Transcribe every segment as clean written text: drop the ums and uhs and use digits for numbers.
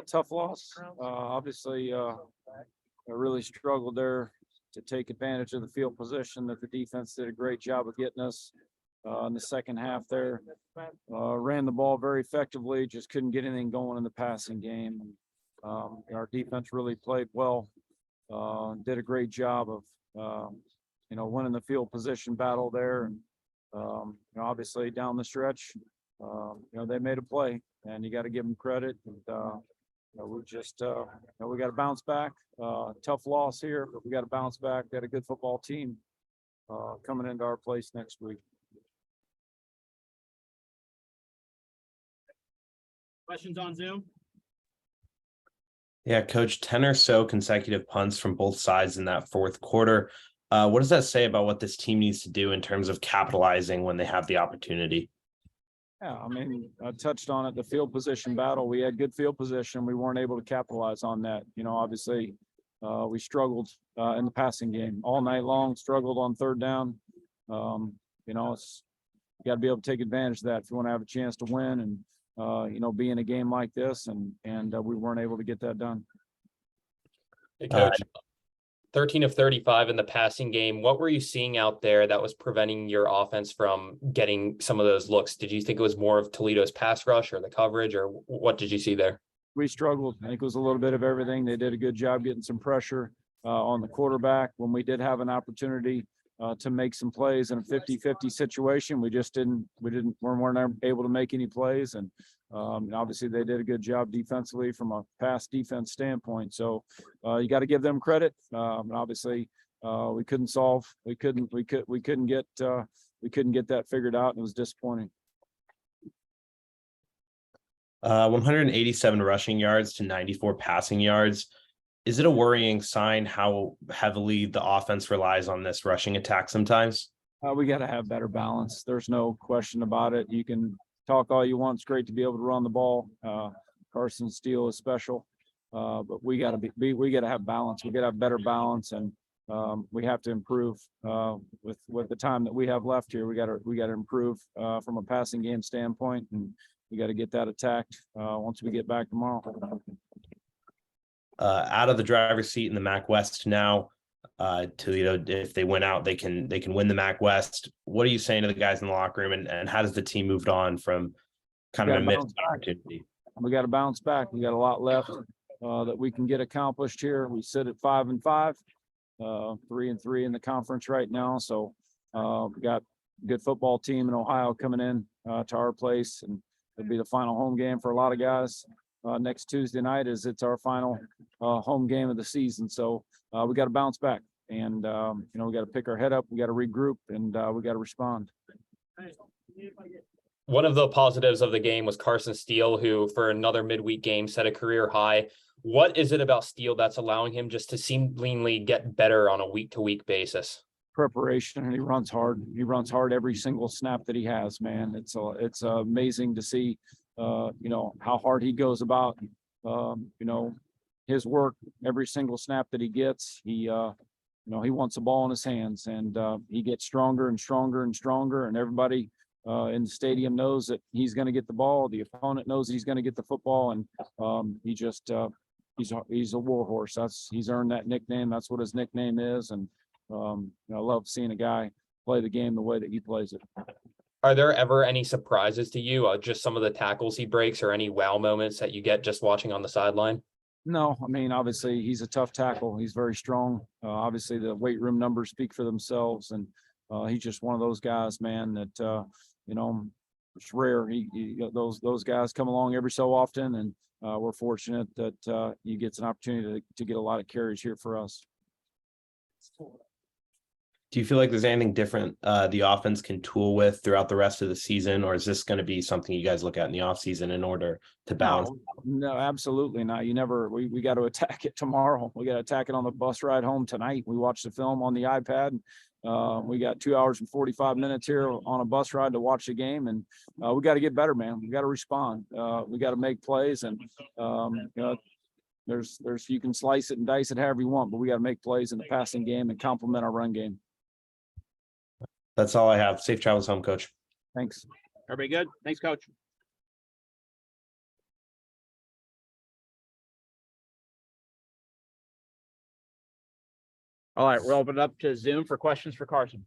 Tough loss. Obviously, I really struggled there to take advantage of the field position that the defense did a great job of getting us in the second half there. Ran the ball very effectively, just couldn't get anything going in the passing game. Our defense really played well, did a great job of, winning the field position battle there. And, obviously down the stretch, they made a play and you got to give them credit. And, we just, we got to bounce back. Tough loss here, but we got to bounce back. Got a good football team coming into our place next week. Questions on Zoom? Yeah, Coach, 10 or so consecutive punts from both sides in that fourth quarter. What does that say about what this team needs to do in terms of capitalizing when they have the opportunity? Yeah, I mean, I touched on it, the field position battle. We had good field position. We weren't able to capitalize on that. Obviously, we struggled in the passing game all night long, struggled on third down. You got to be able to take advantage of that if you want to have a chance to win and, be in a game like this. And we weren't able to get that done. Hey, Coach, 13 of 35 in the passing game. What were you seeing out there that was preventing your offense from getting some of those looks? Did you think it was more of Toledo's pass rush or the coverage, or what did you see there? We struggled. I think it was a little bit of everything. They did a good job getting some pressure on the quarterback. When we did have an opportunity to make some plays in a 50-50 situation, we weren't able to make any plays. And obviously they did a good job defensively from a pass defense standpoint. So you got to give them credit. And obviously we couldn't get that figured out, and it was disappointing. 187 rushing yards to 94 passing yards. Is it a worrying sign how heavily the offense relies on this rushing attack sometimes? We got to have better balance. There's no question about it. You can talk all you want. It's great to be able to run the ball. Carson, Steele is special, but we got to have balance. We got to have better balance, and we have to improve with the time that we have left here. We got to improve from a passing game standpoint, and we got to get that attacked once we get back tomorrow. Out of the driver's seat in the MAC West now. Toledo, if they win out, they can win the MAC West. What are you saying to the guys in the locker room, and how does the team moved on from kind of a missed opportunity? We got to bounce back. We got a lot left that we can get accomplished here. We sit at 5-5, 3-3 in the conference right now. So we got a good football team in Ohio coming in to our place, and it'll be the final home game for a lot of guys. Next Tuesday night it's our final home game of the season. So we got to bounce back, and we got to pick our head up. We got to regroup, and we got to respond. One of the positives of the game was Carson Steele, who for another midweek game set a career high. What is it about Steele that's allowing him just to seemingly get better on a week-to-week basis? Preparation, and he runs hard. He runs hard every single snap that he has, man. It's amazing to see how hard he goes about his work every single snap that he gets. He wants the ball in his hands, and he gets stronger and stronger and stronger, and everybody in the stadium knows that he's going to get the ball. The opponent knows he's going to get the football, and he's a war horse. He's earned that nickname. That's what his nickname is. And I love seeing a guy play the game the way that he plays it. Are there ever any surprises to you? Just some of the tackles he breaks, or any wow moments that you get just watching on the sideline? No, I mean, obviously he's a tough tackle. He's very strong. Obviously the weight room numbers speak for themselves, and he's just one of those guys, man, that it's rare. Those guys come along every so often, and we're fortunate that he gets an opportunity to get a lot of carries here for us. Do you feel like there's anything different the offense can tool with throughout the rest of the season, or is this going to be something you guys look at in the offseason in order to balance? No, absolutely not. We got to attack it tomorrow. We got to attack it on the bus ride home tonight. We watched the film on the iPad. We got 2 hours and 45 minutes here on a bus ride to watch the game, and we got to get better, man. We got to respond. We got to make plays, and there's you can slice it and dice it however you want, but we got to make plays in the passing game and complement our run game. That's all I have. Safe travels home, Coach. Thanks. Everybody good? Thanks, coach. All right, we'll open it up to Zoom for questions for Carson.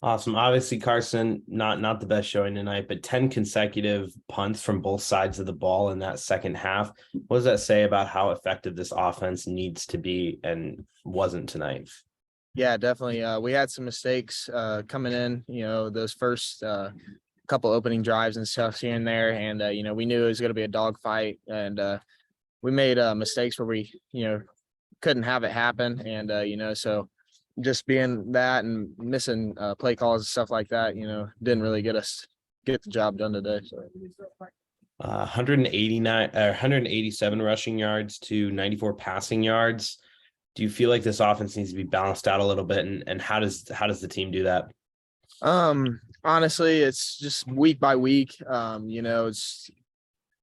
Awesome. Obviously, Carson, not the best showing tonight, but 10 consecutive punts from both sides of the ball in that second half. What does that say about how effective this offense needs to be and wasn't tonight? Yeah, definitely. We had some mistakes coming in, those first couple opening drives and stuff here and there. And, we knew it was going to be a dogfight. And we made mistakes where we, couldn't have it happen. And, so just being that and missing play calls and stuff like that, didn't really get the job done today. So 187 rushing yards to 94 passing yards. Do you feel like this offense needs to be balanced out a little bit? And how does the team do that? Honestly, it's just week by week. It's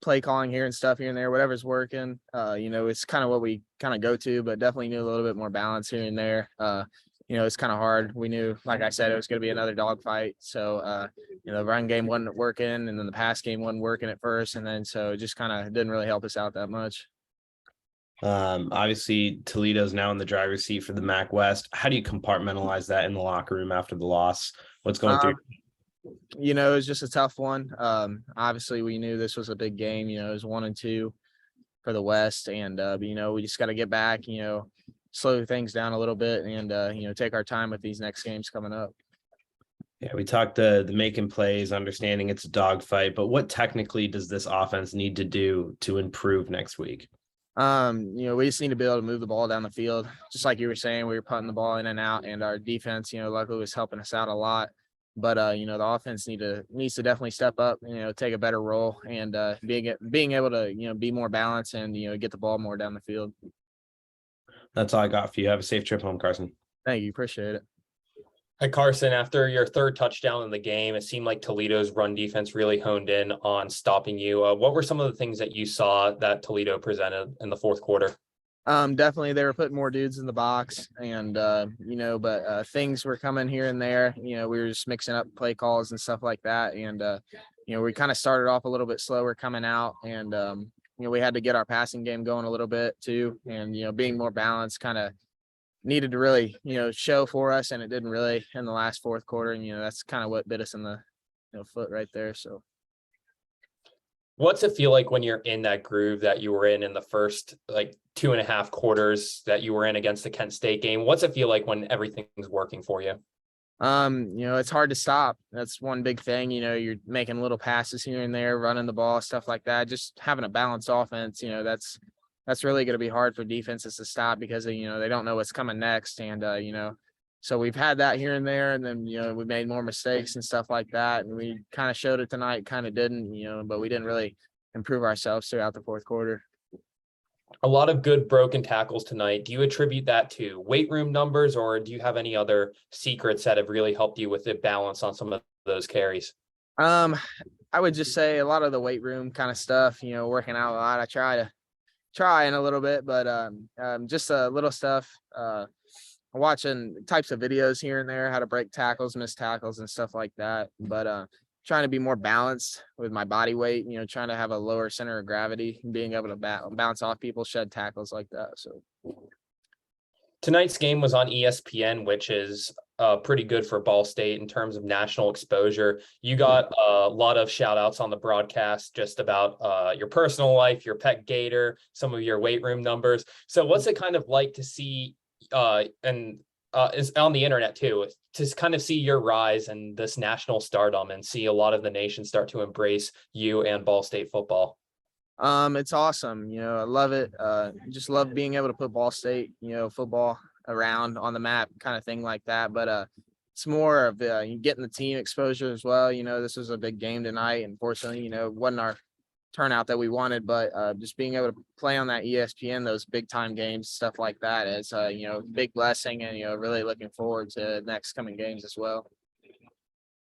play calling here and stuff here and there, whatever's working. It's kind of what we kind of go to, but definitely need a little bit more balance here and there. It's kind of hard. We knew, like I said, it was going to be another dogfight. So, the run game wasn't working, and then the pass game wasn't working at first. And then so it just kind of didn't really help us out that much. Obviously Toledo's now in the driver's seat for the MAC West. How do you compartmentalize that in the locker room after the loss? What's going through? It was just a tough one. Obviously we knew this was a big game. It was 1-2 for the West, and we just got to get back, slow things down a little bit, and take our time with these next games coming up. Yeah, we talked the making plays, understanding it's a dogfight, but what technically does this offense need to do to improve next week? We just need to be able to move the ball down the field. Just like you were saying, we were putting the ball in and out, and our defense, luckily was helping us out a lot. But the offense needs to definitely step up, take a better role, and being able to, be more balanced and get the ball more down the field. That's all I got for you. Have a safe trip home, Carson. Thank you. Appreciate it. Hi, Carson. After your third touchdown in the game, it seemed like Toledo's run defense really honed in on stopping you. What were some of the things that you saw that Toledo presented in the fourth quarter? Definitely they were putting more dudes in the box, and but things were coming here and there. We were just mixing up play calls and stuff like that, and we kind of started off a little bit slower coming out, and we had to get our passing game going a little bit too, and being more balanced kind of needed to really show for us, and it didn't really in the last fourth quarter, and that's kind of what bit us in the foot right there. So what's it feel like when you're in that groove that you were in the first 2.5 quarters that you were in against the Kent State game? What's it feel like when everything's working for you? It's hard to stop. That's one big thing. You're making little passes here and there, running the ball, stuff like that. Just having a balanced offense, that's really going to be hard for defenses to stop because they don't know what's coming next. And so we've had that here and there, and then we made more mistakes and stuff like that, and we kind of showed it tonight, kind of didn't, but we didn't really improve ourselves throughout the fourth quarter. A lot of good broken tackles tonight. Do you attribute that to weight room numbers, or do you have any other secrets that have really helped you with the balance on some of those carries? I would just say a lot of the weight room kind of stuff, working out a lot. I try in a little bit, but just a little stuff. Watching types of videos here and there, how to break tackles, miss tackles and stuff like that. But trying to be more balanced with my body weight, trying to have a lower center of gravity, being able to bounce off people, shed tackles like that. So tonight's game was on ESPN, which is pretty good for Ball State in terms of national exposure. You got a lot of shout outs on the broadcast just about your personal life, your pet gator, some of your weight room numbers. So what's it kind of like to see is on the internet too, to kind of see your rise and this national stardom and see a lot of the nation start to embrace you and Ball State football? It's awesome. I love it. Just love being able to put Ball State, football around on the map, kind of thing like that. But it's more of getting the team exposure as well. This was a big game tonight. Unfortunately, wasn't our turnout that we wanted, but just being able to play on that ESPN, those big time games, stuff like that is big blessing, and really looking forward to next coming games as well.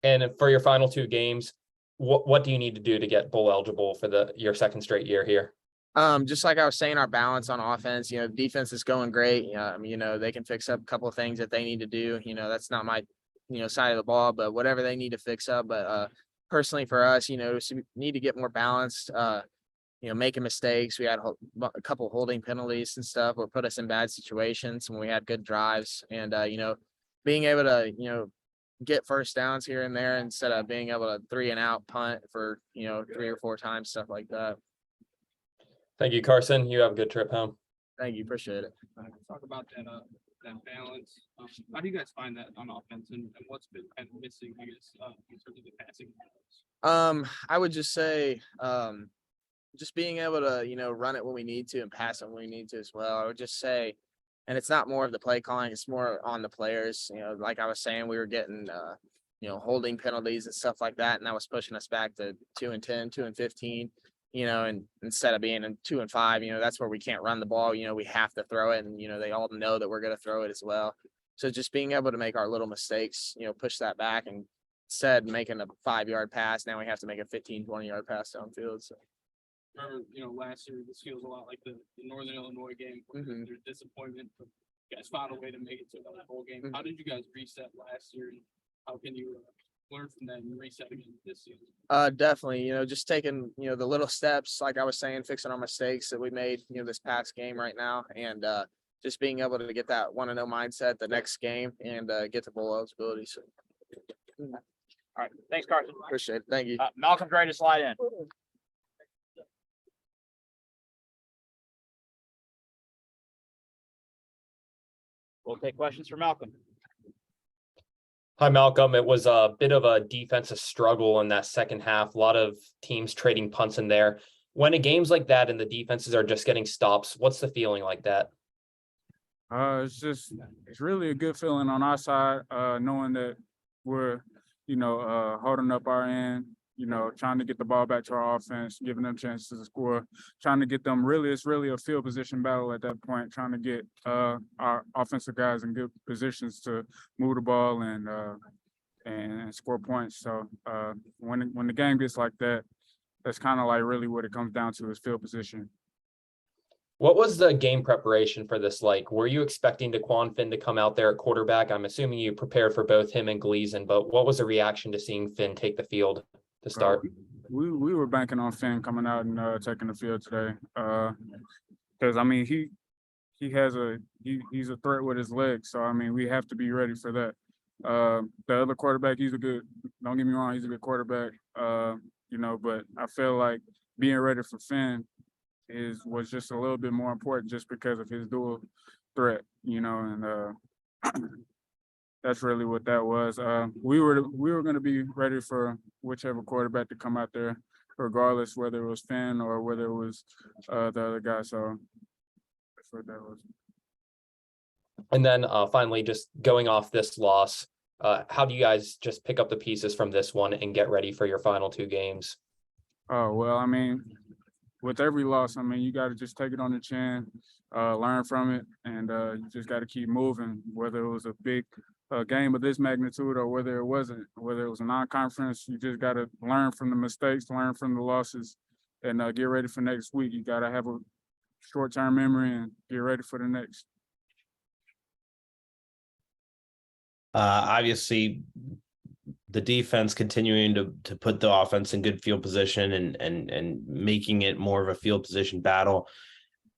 And for your final two games, what do you need to do to get bowl eligible for your second straight year here? Just like I was saying, our balance on offense, defense is going great. They can fix up a couple of things that they need to do. That's not my side of the ball, but whatever they need to fix up. But personally for us, we need to get more balanced. Making mistakes. We had a couple holding penalties and stuff or put us in bad situations when we had good drives. And being able to get first downs here and there instead of being able to 3-and-out punt for 3 or 4 times, stuff like that. Thank you, Carson. You have a good trip home. Thank you, appreciate it. Talk about that balance. How do you guys find that on offense, and what's been kind of missing, I guess, in terms of the passing? I would just say just being able to run it when we need to and pass it when we need to as well. I would just say, and it's not more of the play calling, it's more on the players. Like I was saying, we were getting holding penalties and stuff like that, and that was pushing us back to 2-10, 2-15. And instead of being in 2-5, that's where we can't run the ball. We have to throw it, and they all know that we're going to throw it as well. So just being able to make our little mistakes, push that back, and instead making a 5-yard pass, now we have to make a 15, 20-yard pass downfield. So. Remember, last year this feels a lot like the Northern Illinois game. Where there's disappointment, but you guys found a way to make it to another bowl game. How did you guys reset last year, and how can you learn from that and reset again this season? Definitely, just taking, the little steps, like I was saying, fixing our mistakes that we made, this past game right now, and just being able to get that 1-0 mindset the next game and get to bowl eligibility. So. All right. Thanks, Carson. Appreciate it. Thank you. Malcolm's ready to slide in. We'll take questions for Malcolm. Hi, Malcolm. It was a bit of a defensive struggle in that second half. A lot of teams trading punts in there. When in games like that and the defenses are just getting stops, what's the feeling like that? It's really a good feeling on our side, knowing that we're, holding up our end, trying to get the ball back to our offense, giving them chances to score, trying to get them it's really a field position battle at that point, trying to get our offensive guys in good positions to move the ball and score points. So when the game gets like that, that's kind of like really what it comes down to is field position. What was the game preparation for this like? Were you expecting Daquan Finn to come out there at quarterback? I'm assuming you prepared for both him and Gleason, but what was the reaction to seeing Finn take the field to start? We were banking on Finn coming out and taking the field today, because he's a threat with his legs. So we have to be ready for that. The other quarterback, don't get me wrong, he's a good quarterback. But I feel like being ready for Finn was just a little bit more important just because of his dual threat, and that's really what that was. We were going to be ready for whichever quarterback to come out there, regardless whether it was Finn or whether it was the other guy. So that's what that was. And then finally, just going off this loss, how do you guys just pick up the pieces from this one and get ready for your final 2 games? Oh, well, with every loss, you got to just take it on the chin, learn from it, and you just got to keep moving, whether it was a big game of this magnitude or whether it wasn't, whether it was a non-conference. You just got to learn from the mistakes, learn from the losses, and get ready for next week. You got to have a short-term memory and get ready for the next. Obviously, the defense continuing to put the offense in good field position and making it more of a field position battle.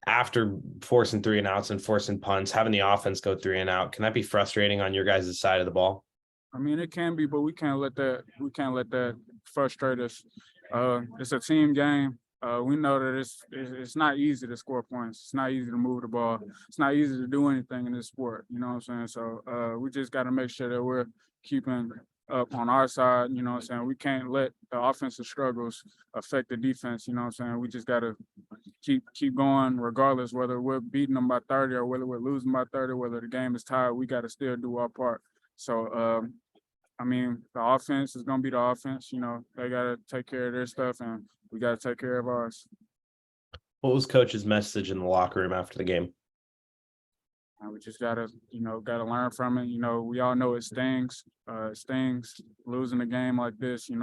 After forcing 3-and-outs and forcing punts, having the offense go 3-and-out, can that be frustrating on your guys' side of the ball? It can be, but we can't let that frustrate us. It's a team game. We know that it's not easy to score points. It's not easy to move the ball. It's not easy to do anything in this sport. You know what I'm saying? So we just got to make sure that we're keeping up on our side. You know what I'm saying? We can't let the offensive struggles affect the defense. You know what I'm saying? We just got to keep going regardless, whether we're beating them by 30 or whether we're losing by 30, whether the game is tied, we got to still do our part. So, the offense is going to be the offense. They got to take care of their stuff and we got to take care of ours. What was coach's message in the locker room after the game? We just gotta learn from it. We all know it stings. It stings losing a game like this, and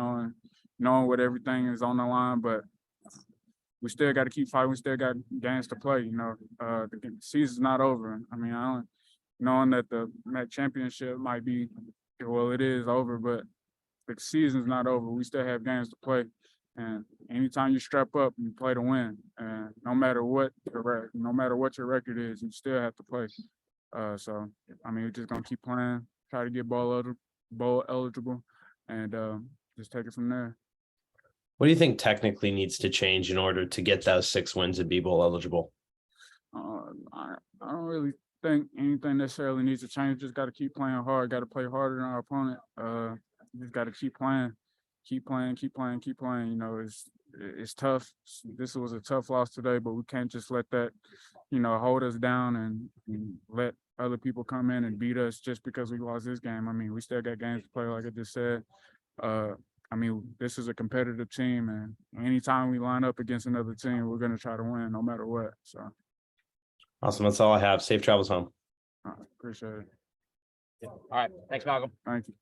knowing what everything is on the line, but we still got to keep fighting. We still got games to play. The season's not over. Knowing that the MAC championship might be, it is over, but the season's not over. We still have games to play. And anytime you strap up, you play to win. And no matter what your record is, you still have to play. So I mean, we're just gonna keep playing, try to get bowl eligible, and just take it from there. What do you think technically needs to change in order to get those 6 wins and be bowl eligible? I don't really think anything necessarily needs to change. Just got to keep playing hard. Got to play harder than our opponent. Just got to keep playing. Keep playing. You know, it's tough. This was a tough loss today, but we can't just let that, you know, hold us down and let other people come in and beat us just because we lost this game. I mean, we still got games to play, like I just said. I mean, this is a competitive team, and anytime we line up against another team, we're going to try to win no matter what. So, Awesome. That's all I have. Safe travels home. appreciate it. All right. Thanks, Malcolm. Thank you.